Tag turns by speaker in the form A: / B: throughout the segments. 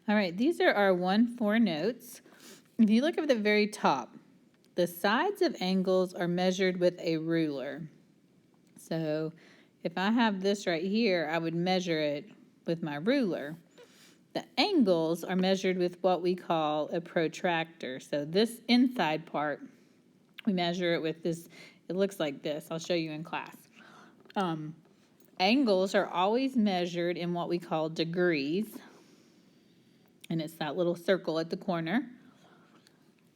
A: All right, these are our 1-4 notes. If you look at the very top, the sides of angles are measured with a ruler. So if I have this right here, I would measure it with my ruler. The angles are measured with what we call a protractor. So this inside part, we measure it with this, it looks like this. I'll show you in class. Angles are always measured in what we call degrees. And it's that little circle at the corner.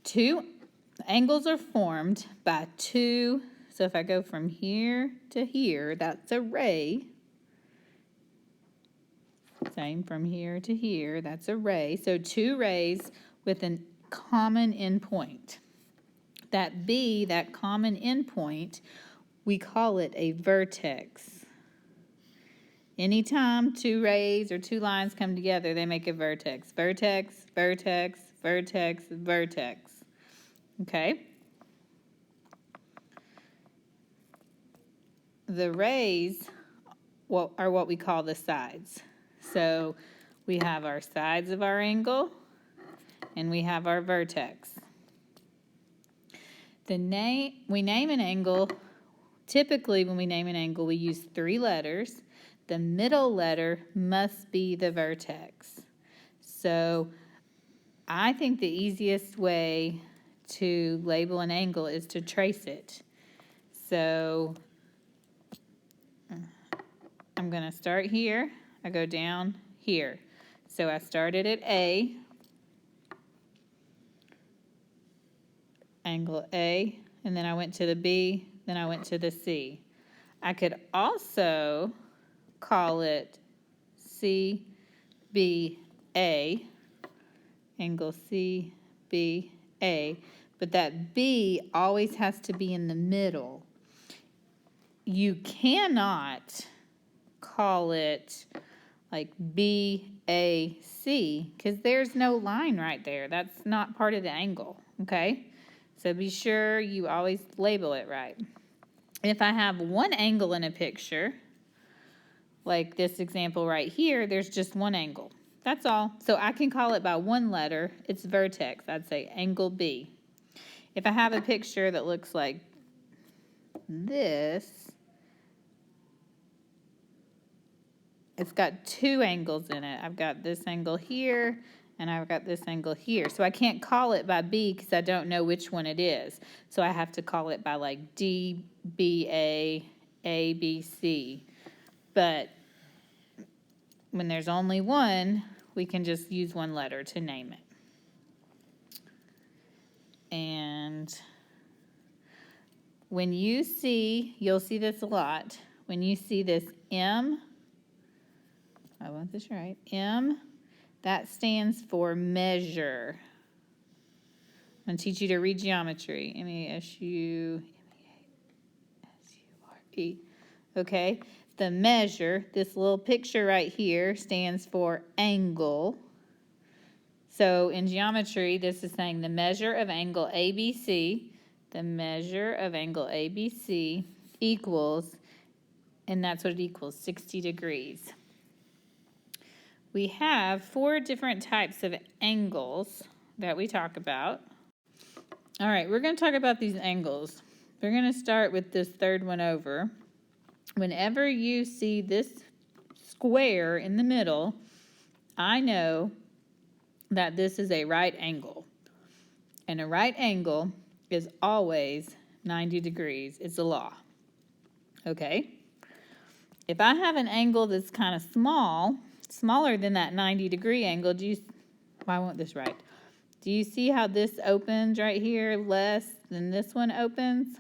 A: Two angles are formed by two, so if I go from here to here, that's a ray. Same from here to here, that's a ray. So two rays with a common endpoint. That B, that common endpoint, we call it a vertex. Anytime two rays or two lines come together, they make a vertex. Vertex, vertex, vertex, vertex. Okay? The rays are what we call the sides. So we have our sides of our angle and we have our vertex. We name an angle. Typically when we name an angle, we use 3 letters. The middle letter must be the vertex. So I think the easiest way to label an angle is to trace it. So I'm going to start here. I go down here. So I started at A, angle A, and then I went to the B, then I went to the C. I could also call it CBA, angle CBA, but that B always has to be in the middle. You cannot call it like BAC because there's no line right there. That's not part of the angle, okay? So be sure you always label it right. If I have one angle in a picture, like this example right here, there's just one angle. That's all. So I can call it by one letter. It's vertex. I'd say angle B. If I have a picture that looks like this, it's got 2 angles in it. I've got this angle here, and I've got this angle here. So I can't call it by B because I don't know which one it is. So I have to call it by like D, B, A, B, C. But when there's only one, we can just use one letter to name it. And when you see, you'll see this a lot, when you see this M, I want this right, M, that stands for measure. I'm going to teach you to read geometry. M-E-S-U-R-E. Okay, the measure, this little picture right here, stands for angle. So in geometry, this is saying the measure of angle ABC, the measure of angle ABC equals, and that's what it equals, 60 degrees. We have 4 different types of angles that we talk about. All right, we're going to talk about these angles. We're going to start with this third one over. Whenever you see this square in the middle, I know that this is a right angle. And a right angle is always 90 degrees. It's a law. Okay? If I have an angle that's kind of small, smaller than that 90-degree angle, I want this right. Do you see how this opens right here less than this one opens?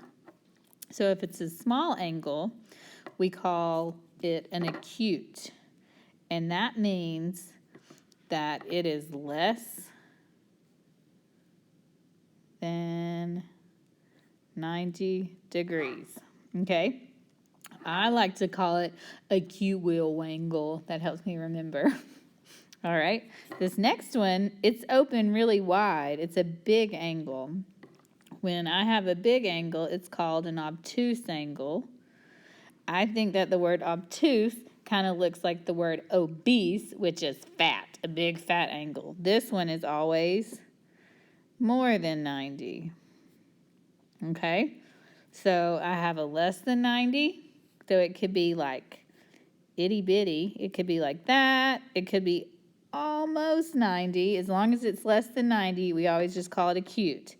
A: So if it's a small angle, we call it an acute. And that means that it is less than 90 degrees. Okay? I like to call it acute wheel angle. That helps me remember. All right. This next one, it's open really wide. It's a big angle. When I have a big angle, it's called an obtuse angle. I think that the word obtuse kind of looks like the word obese, which is fat. a big fat angle. This one is always more than 90. Okay, so I have a less than 90, so it could be like itty bitty. It could be like that. It could be almost 90. As long as it's less than 90, we always just call it acute.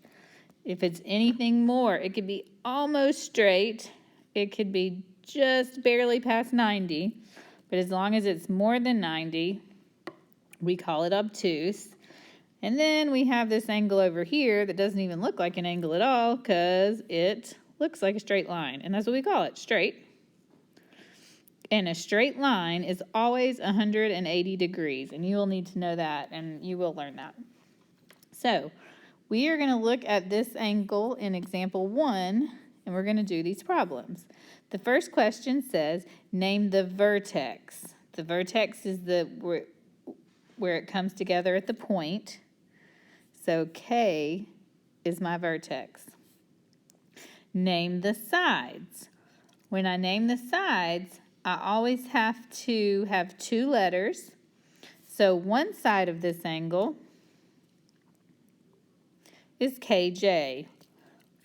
A: If it's anything more, it could be almost straight. It could be just barely past 90. But as long as it's more than 90, we call it obtuse. And then we have this angle over here that doesn't even look like an angle at all because it looks like a straight line. And that's what we call it, straight. And a straight line is always 180 degrees. And you will need to know that, and you will learn that. So we are going to look at this angle in example 1, and we're going to do these problems. The first question says, name the vertex. The vertex is where it comes together at the point. So K is my vertex. Name the sides. When I name the sides, I always have to have 2 letters. So one side of this angle is KJ.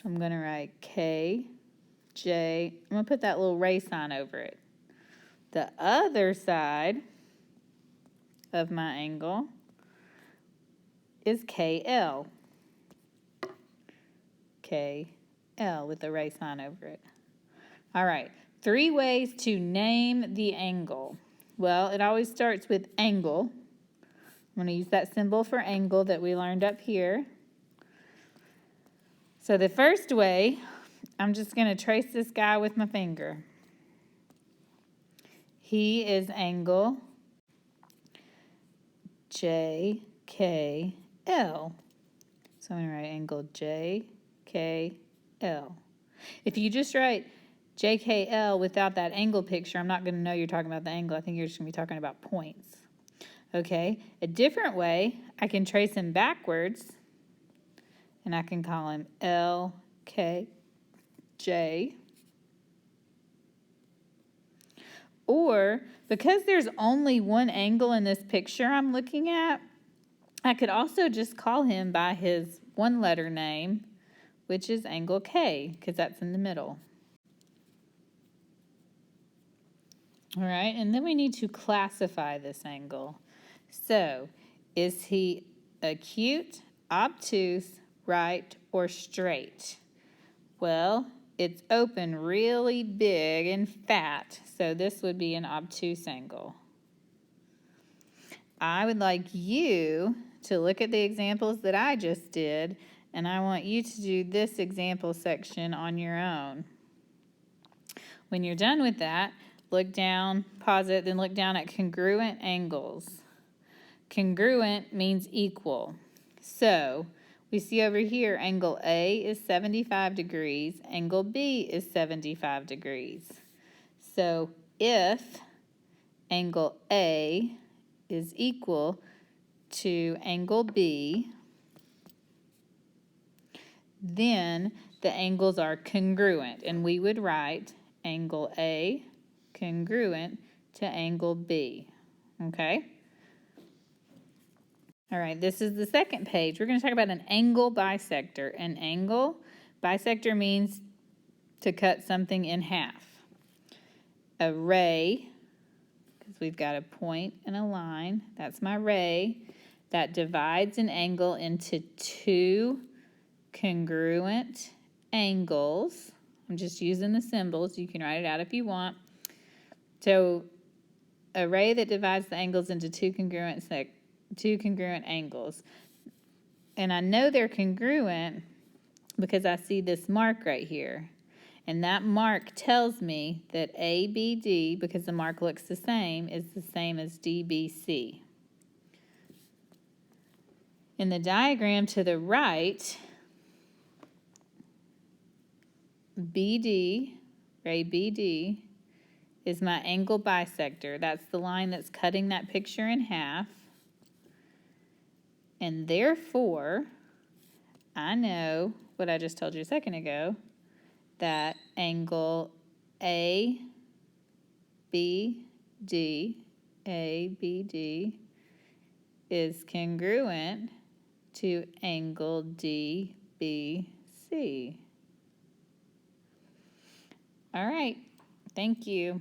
A: I'm going to write KJ. I'm going to put that little ray sign over it. The other side of my angle is KL. KL with the ray sign over it. All right, 3 ways to name the angle. Well, it always starts with angle. I'm going to use that symbol for angle that we learned up here. So the first way, I'm just going to trace this guy with my finger. He is angle JKL. So I'm going to write angle JKL. If you just write JKL without that angle picture, I'm not going to know you're talking about the angle. I think you're just going to be talking about points. Okay, a different way, I can trace him backwards, and I can call him LKJ. Or, because there's only one angle in this picture I'm looking at, I could also just call him by his 1-letter name, which is angle K, because that's in the middle. All right, and then we need to classify this angle. So, is he acute, obtuse, right, or straight? Well, it's open really big and fat, so this would be an obtuse angle. I would like you to look at the examples that I just did, and I want you to do this example section on your own. When you're done with that, look down, pause it, then look down at congruent angles. Congruent means equal. So we see over here angle A is 75 degrees, angle B is 75 degrees. So if angle A is equal to angle B, then the angles are congruent, and we would write angle A congruent to angle B. Okay? All right, this is the second page. We're going to talk about an angle bisector. An angle bisector means to cut something in half. A ray, because we've got a point and a line, that's my ray, that divides an angle into 2 congruent angles. I'm just using the symbols. You can write it out if you want. So a ray that divides the angles into 2 congruent angles. And I know they're congruent because I see this mark right here. And that mark tells me that ABD, because the mark looks the same, is the same as DBC. In the diagram to the right, BD, ray BD, is my angle bisector. That's the line that's cutting that picture in half. And therefore, I know what I just told you a second ago, that angle ABD is congruent to angle DBC. All right, thank you.